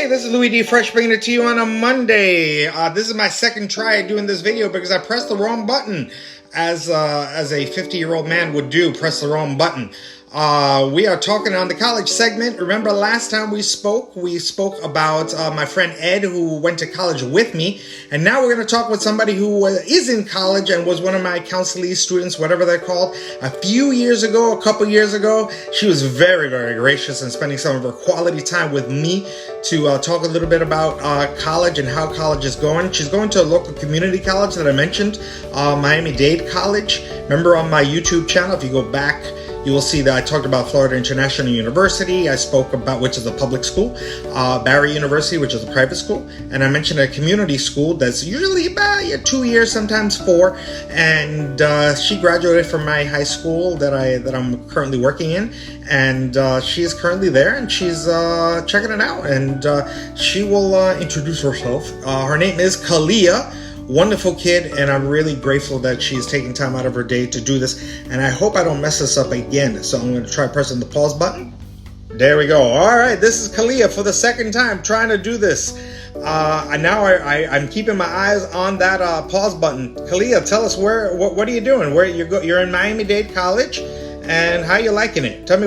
Hey, this is Louis D. Fresh bringing it to you on a Monday. This is my second try at doing this video because I pressed the wrong button, as a 50-year-old man would do, press the wrong button. We are talking on the college segment. Remember last time we spoke about my friend Ed, who went to college with me. And now we're going to talk with somebody who is in college and was one of my counselee students, whatever they're called, a couple years ago. She was very, very gracious in spending some of her quality time with me to talk a little bit about college and how college is going. She's going to a local community college that I mentioned, Miami Dade College. Remember on my YouTube channel, if you go back, you will see that I talked about Florida International University. I spoke about, which is a public school, Barry University, which is a private school, and I mentioned a community school that's usually about 2 years, sometimes 4. And she graduated from my high school that I'm currently working in, and she is currently there, and she's checking it out. And she will introduce herself. Her name is Kelia. Wonderful kid, and I'm really grateful that she's taking time out of her day to do this, and I hope I don't mess this up again. So I'm going to try pressing the pause button. There we go. All right, this is Kelia for the second time trying to do this. I'm keeping my eyes on that pause button. Kelia, tell us what are you doing? Where you're in Miami Dade College, and how you liking it? Tell me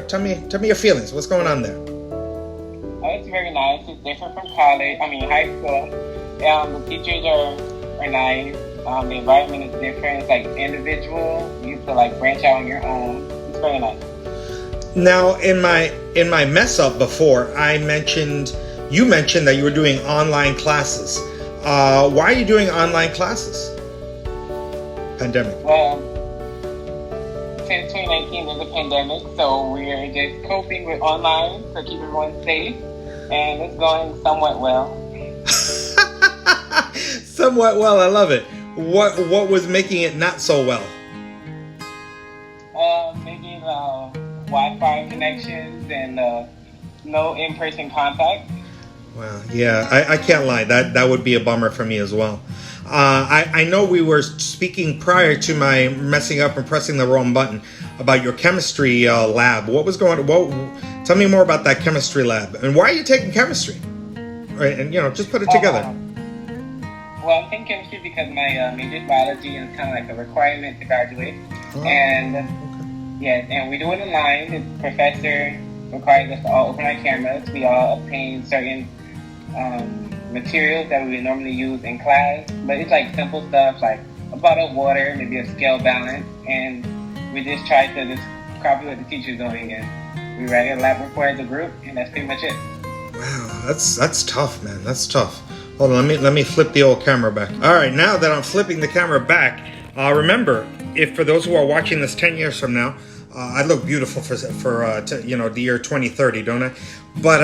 tell me your feelings. What's going on there? Oh, it's very nice. It's different from high school. The teachers are nice. The environment is different. It's like individual. You have to like branch out on your own. It's very nice. Now, in my mess up before, you mentioned that you were doing online classes. Why are you doing online classes? Pandemic. Well, since 2019 there's a pandemic, so we're just coping with online to keep everyone safe, and it's going somewhat well. Somewhat well, I love it. What was making it not so well? Maybe Wi-Fi connections and no in-person contact. Well, yeah, I can't lie. That would be a bummer for me as well. I know we were speaking prior to my messing up and pressing the wrong button about your chemistry lab. What was going on? Tell me more about that chemistry lab. And why are you taking chemistry? Right, and just put it together. Well, I'm taking chemistry because my major is biology, and it's kind of like a requirement to graduate. And we do it online. The professor requires us to all open our cameras. We all obtain certain materials that we would normally use in class, but it's like simple stuff like a bottle of water, maybe a scale balance, and we just try to just copy what the teacher's doing, and we write a lab report as a group, and that's pretty much it. Wow, that's tough, man. That's tough. Hold on, let me flip the old camera back. All right, now that I'm flipping the camera back, remember, if for those who are watching this 10 years from now, I look beautiful for the year 2030, don't I? But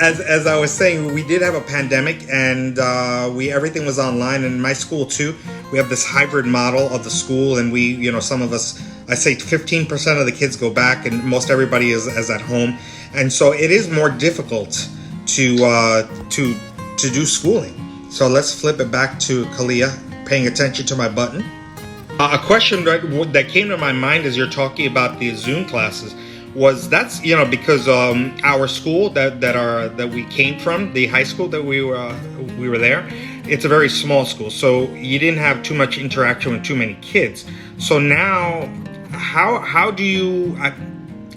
as I was saying, we did have a pandemic, and everything was online. And in my school too, we have this hybrid model of the school, and we, some of us, I say 15% of the kids go back, and most everybody is at home, and so it is more difficult to do schooling. So let's flip it back to Kelia, paying attention to my button. A question that came to my mind as you're talking about the Zoom classes was because our school that we came from, the high school that we were there, it's a very small school, so you didn't have too much interaction with too many kids. So now, how do you,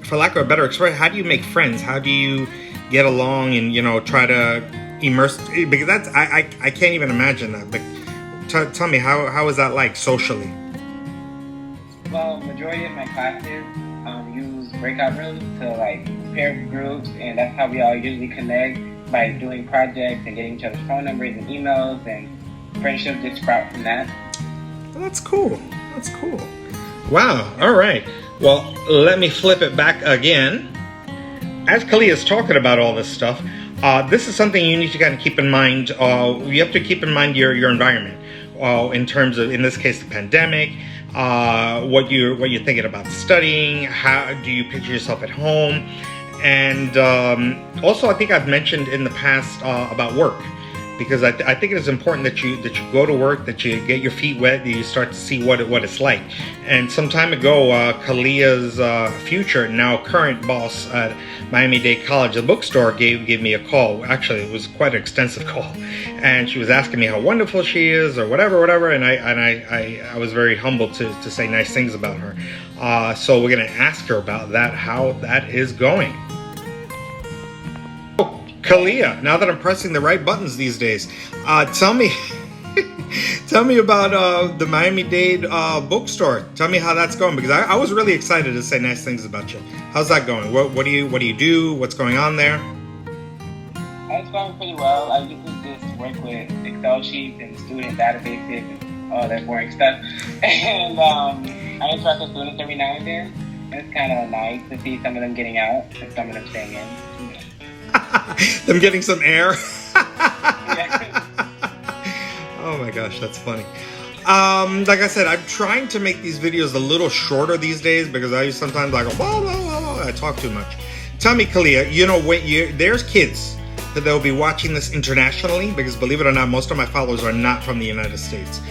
for lack of a better expression, how do you make friends? How do you get along and try to immerse? Because I can't even imagine that. But tell me, how is that like socially? Well, majority of my classes use breakout rooms to like pair groups, and that's how we all usually connect, by doing projects and getting each other's phone numbers and emails, and friendships just sprout from that. Well, that's cool. That's cool. Wow. All right. Well, let me flip it back again. As Kelia is talking about all this stuff, this is something you need to kind of keep in mind. You have to keep in mind your environment in terms of, in this case, the pandemic. What you're thinking about studying, how do you picture yourself at home, and also I think I've mentioned in the past about work, because I think it is important that you go to work, that you get your feet wet, that you start to see what it's like. And some time ago, Kelia's future, now current boss at Miami Dade College, the bookstore, gave me a call. Actually, it was quite an extensive call, and she was asking me how wonderful she is, or whatever. And I was very humbled to say nice things about her. So we're gonna ask her about that, how that is going. Kelia, now that I'm pressing the right buttons these days, tell me about the Miami Dade bookstore. Tell me how that's going, because I was really excited to say nice things about you. How's that going? What do you do? What's going on there? It's going pretty well. I usually just work with Excel sheets and student databases and all that boring stuff. And I interact with students every now and then. And it's kind of nice to see some of them getting out and some of them staying in. Them getting some air. Yeah. Oh my gosh, that's funny. Like I said, I'm trying to make these videos a little shorter these days, because I sometimes I go blah, blah, blah, blah, I talk too much. Tell me, Kelia, you know, there's kids that they'll be watching this internationally, because believe it or not, most of my followers are not from the United States.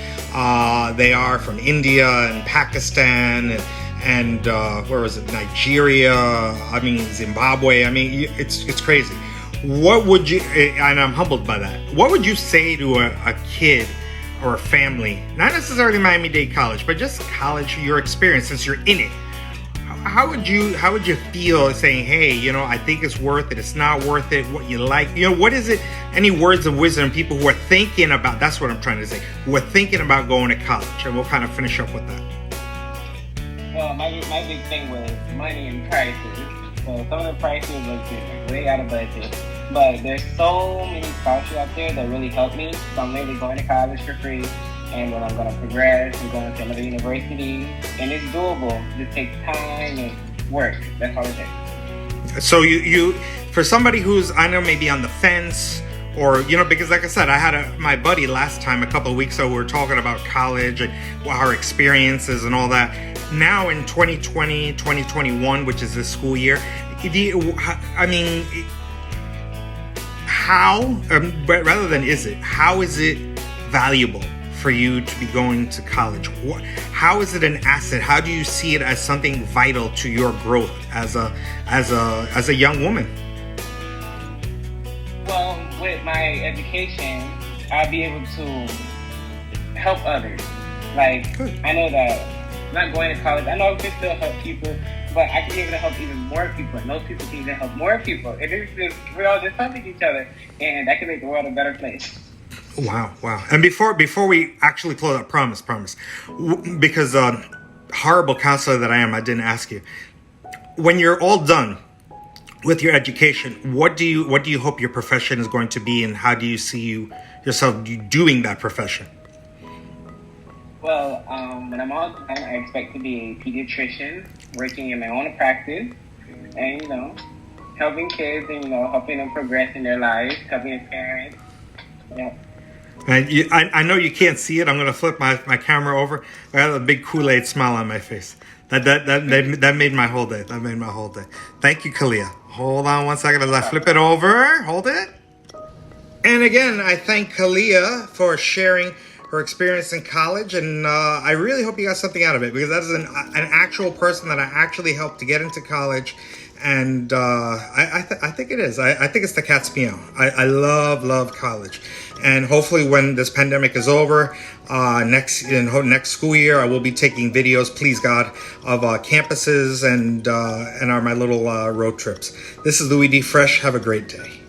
They are from India and Pakistan and where was it? Nigeria. I mean, Zimbabwe. I mean, it's crazy. What would you, and I'm humbled by that, what would you say to a kid or a family, not necessarily Miami Dade College, but just college, your experience since you're in it? How would you feel saying, hey, you know, I think it's worth it, it's not worth it, what you like, you know, what is it? Any words of wisdom, people who are thinking about, that's what I'm trying to say, who are thinking about going to college, and we'll kind of finish up with that. Well, my big thing was money and prices. So some of the prices look different, way out of budget. But there's so many scholarships out there that really help me. So I'm literally going to college for free, and then I'm going to progress and going to another university. And it's doable. It just takes time and work. That's all it takes. So you for somebody who's, I know, maybe on the fence, or, you know, because like I said, I had my buddy last time, a couple of weeks ago, we were talking about college and our experiences and all that. Now in 2020, 2021, which is this school year, I mean, rather than how is it valuable for you to be going to college? How is it an asset? How do you see it as something vital to your growth as a young woman? Well, with my education, I'll be able to help others. Like, good. I know that not going to college, I know I can still help people, but I can be able to help even more people, and those people can even help more people. And it's just, we're all just helping each other, and that can make the world a better place. Wow. And before we actually close up, promise, because horrible counselor that I am, I didn't ask you. When you're all done with your education, what do you hope your profession is going to be, and how do you see yourself doing that profession? Well, when I'm all done, I expect to be a pediatrician, working in my own practice, and, you know, helping kids and, you know, helping them progress in their lives, helping their parents. Yeah. And I know you can't see it. I'm going to flip my camera over. I have a big Kool-Aid smile on my face. That made my whole day. Thank you, Kelia. Hold on one second as I flip it over. Hold it. And again, I thank Kelia for sharing her experience in college, and I really hope you got something out of it, because that is an actual person that I actually helped to get into college, and I think it is. I think it's the cat's meow. I love college, and hopefully when this pandemic is over, next school year, I will be taking videos, please God, of campuses and my little road trips. This is Louis D. Fresh. Have a great day.